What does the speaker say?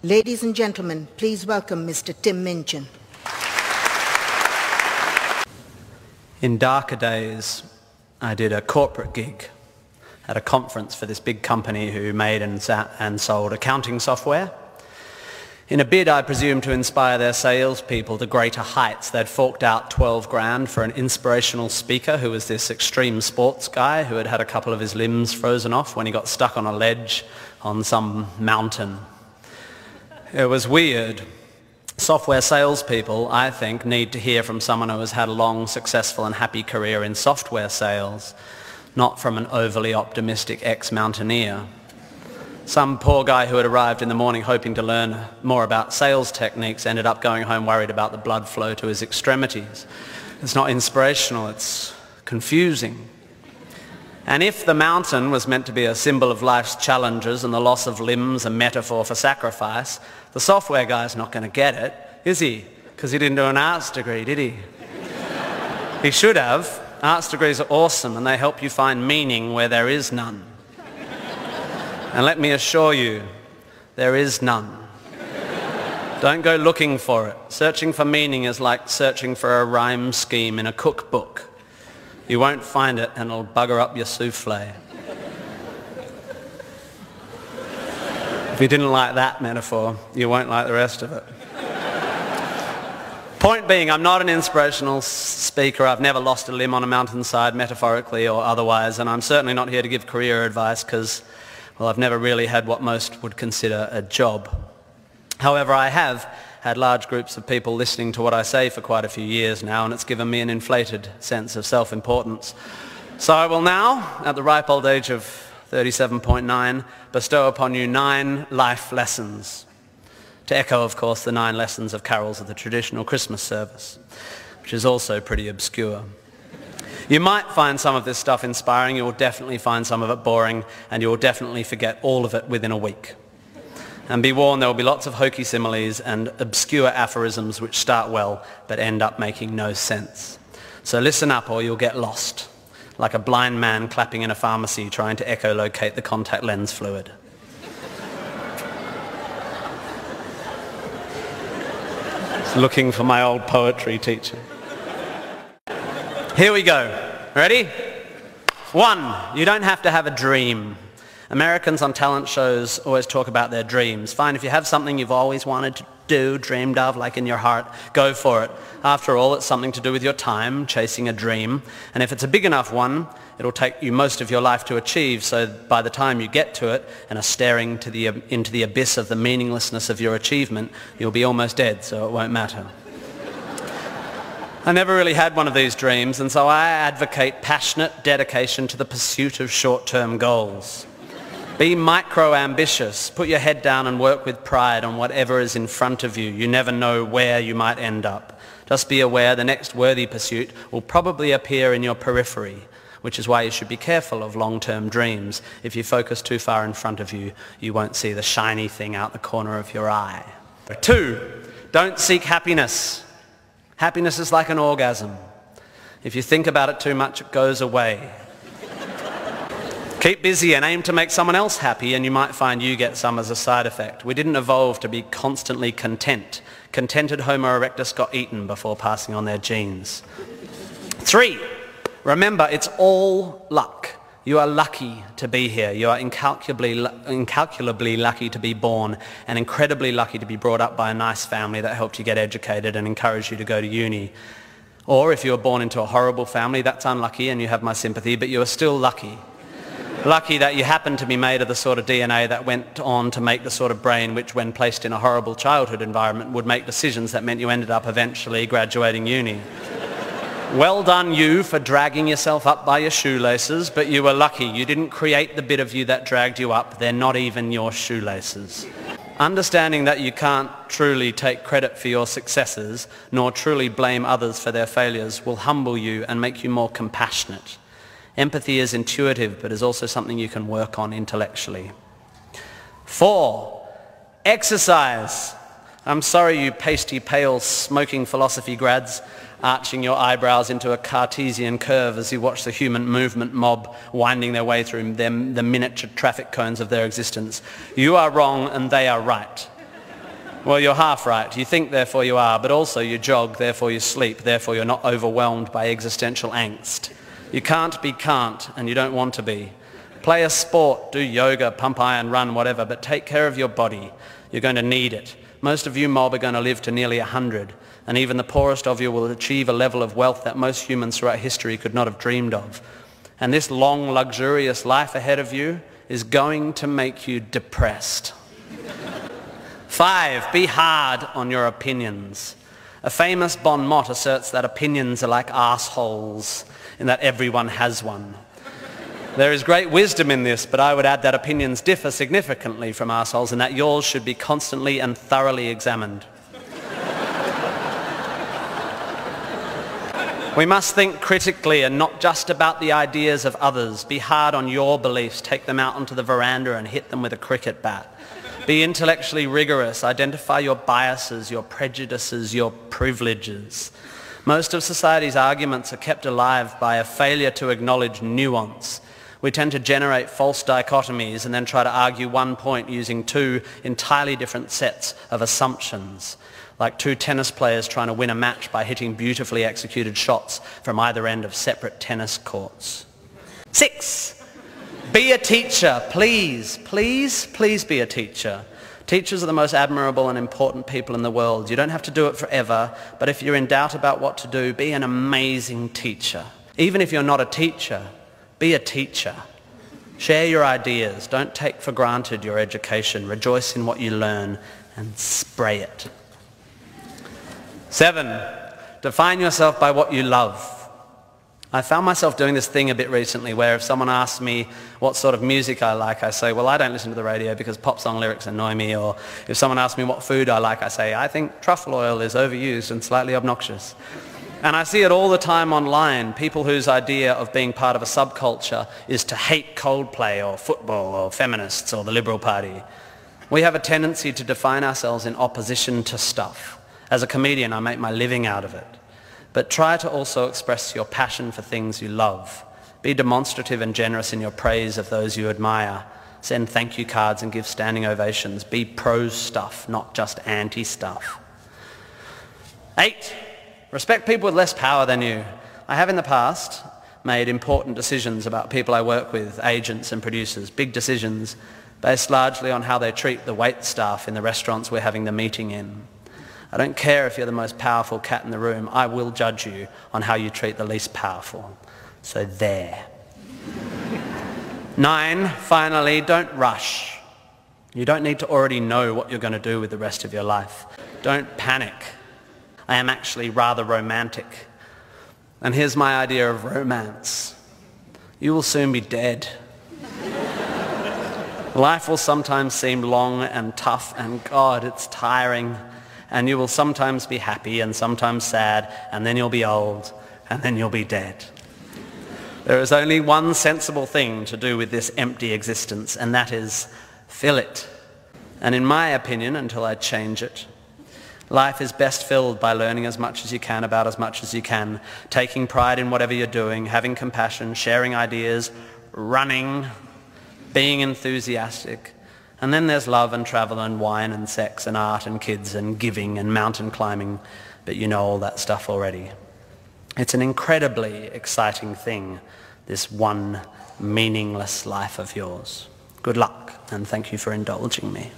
Ladies and gentlemen, please welcome Mr. Tim Minchin. In darker days, I did a corporate gig at a conference for this big company who made and sold accounting software. In a bid, I presume, to inspire their salespeople to greater heights, they'd forked out 12 grand for an inspirational speaker who was this extreme sports guy who had had a couple of his limbs frozen off when he got stuck on a ledge on some mountain. It was weird. Software salespeople, I think, need to hear from someone who has had a long, successful and happy career in software sales, not from an overly optimistic ex-mountaineer. Some poor guy who had arrived in the morning hoping to learn more about sales techniques ended up going home worried about the blood flow to his extremities. It's not inspirational, it's confusing. And if the mountain was meant to be a symbol of life's challenges and the loss of limbs a metaphor for sacrifice, the software guy's not going to get it, is he? Because he didn't do an arts degree, did he? He should have. Arts degrees are awesome and they help you find meaning where there is none. And let me assure you, there is none. Don't go looking for it. Searching for meaning is like searching for a rhyme scheme in a cookbook. You won't find it and it'll bugger up your souffle. If you didn't like that metaphor, you won't like the rest of it. Point being, I'm not an inspirational speaker. I've never lost a limb on a mountainside, metaphorically or otherwise, and I'm certainly not here to give career advice because, well, I've never really had what most would consider a job. However, I have had large groups of people listening to what I say for quite a few years now, and it's given me an inflated sense of self-importance. So I will now, at the ripe old age of 37.9, bestow upon you 9 life lessons. To echo, of course, the 9 lessons of carols of the traditional Christmas service, which is also pretty obscure. You might find some of this stuff inspiring, you'll definitely find some of it boring, and you'll definitely forget all of it within a week. And be warned, there will be lots of hokey similes and obscure aphorisms which start well but end up making no sense. So listen up or you'll get lost, like a blind man clapping in a pharmacy trying to echolocate the contact lens fluid. Looking for my old poetry teacher. Here we go. Ready? 1, you don't have to have a dream. Americans on talent shows always talk about their dreams. Fine, if you have something you've always wanted to do, dreamed of, like in your heart, go for it. After all, it's something to do with your time, chasing a dream. And if it's a big enough one, it'll take you most of your life to achieve, so by the time you get to it and are staring into the abyss of the meaninglessness of your achievement, you'll be almost dead, so it won't matter. I never really had one of these dreams, and so I advocate passionate dedication to the pursuit of short-term goals. Be micro-ambitious. Put your head down and work with pride on whatever is in front of you. You never know where you might end up. Just be aware the next worthy pursuit will probably appear in your periphery, which is why you should be careful of long-term dreams. If you focus too far in front of you, you won't see the shiny thing out the corner of your eye. 2, don't seek happiness. Happiness is like an orgasm. If you think about it too much, it goes away. Keep busy and aim to make someone else happy, and you might find you get some as a side effect. We didn't evolve to be constantly content. Contented Homo erectus got eaten before passing on their genes. 3, remember, it's all luck. You are lucky to be here. You are incalculably lucky to be born, and incredibly lucky to be brought up by a nice family that helped you get educated and encouraged you to go to uni. Or if you were born into a horrible family, that's unlucky and you have my sympathy, but you are still lucky. Lucky that you happen to be made of the sort of DNA that went on to make the sort of brain which, when placed in a horrible childhood environment, would make decisions that meant you ended up eventually graduating uni. Well done you for dragging yourself up by your shoelaces, but you were lucky. You didn't create the bit of you that dragged you up. They're not even your shoelaces. Understanding that you can't truly take credit for your successes, nor truly blame others for their failures, will humble you and make you more compassionate. Empathy is intuitive, but is also something you can work on intellectually. 4, exercise. I'm sorry, you pasty, pale, smoking philosophy grads, arching your eyebrows into a Cartesian curve as you watch the human movement mob winding their way through the miniature traffic cones of their existence. You are wrong and they are right. Well, you're half right. You think, therefore you are, but also you jog, therefore you sleep, therefore you're not overwhelmed by existential angst. You can't be can't, and you don't want to be. Play a sport, do yoga, pump iron, run, whatever, but take care of your body. You're going to need it. Most of you mob are going to live to nearly 100, and even the poorest of you will achieve a level of wealth that most humans throughout history could not have dreamed of. And this long, luxurious life ahead of you is going to make you depressed. 5, be hard on your opinions. A famous bon mot asserts that opinions are like assholes, in that everyone has one. There is great wisdom in this, but I would add that opinions differ significantly from assholes and that yours should be constantly and thoroughly examined. We must think critically and not just about the ideas of others. Be hard on your beliefs. Take them out onto the veranda and hit them with a cricket bat. Be intellectually rigorous. Identify your biases, your prejudices, your privileges. Most of society's arguments are kept alive by a failure to acknowledge nuance. We tend to generate false dichotomies and then try to argue one point using 2 entirely different sets of assumptions, like 2 tennis players trying to win a match by hitting beautifully executed shots from either end of separate tennis courts. 6, be a teacher. Please, please, please be a teacher. Teachers are the most admirable and important people in the world. You don't have to do it forever, but if you're in doubt about what to do, be an amazing teacher. Even if you're not a teacher, be a teacher. Share your ideas. Don't take for granted your education. Rejoice in what you learn and spray it. 7, define yourself by what you love. I found myself doing this thing a bit recently where if someone asks me what sort of music I like, I say, well, I don't listen to the radio because pop song lyrics annoy me. Or if someone asks me what food I like, I say, I think truffle oil is overused and slightly obnoxious. And I see it all the time online, people whose idea of being part of a subculture is to hate Coldplay or football or feminists or the Liberal Party. We have a tendency to define ourselves in opposition to stuff. As a comedian, I make my living out of it. But try to also express your passion for things you love. Be demonstrative and generous in your praise of those you admire. Send thank you cards and give standing ovations. Be pro stuff, not just anti stuff. 8, respect people with less power than you. I have in the past made important decisions about people I work with, agents and producers, big decisions based largely on how they treat the wait staff in the restaurants we're having the meeting in. I don't care if you're the most powerful cat in the room. I will judge you on how you treat the least powerful. So there. 9, finally, don't rush. You don't need to already know what you're going to do with the rest of your life. Don't panic. I am actually rather romantic. And here's my idea of romance. You will soon be dead. Life will sometimes seem long and tough, and God, it's tiring. And you will sometimes be happy and sometimes sad, and then you'll be old, and then you'll be dead. There is only one sensible thing to do with this empty existence, and that is fill it. And in my opinion, until I change it, life is best filled by learning as much as you can about as much as you can, taking pride in whatever you're doing, having compassion, sharing ideas, running, being enthusiastic. And then there's love and travel and wine and sex and art and kids and giving and mountain climbing, but you know all that stuff already. It's an incredibly exciting thing, this one meaningless life of yours. Good luck, and thank you for indulging me.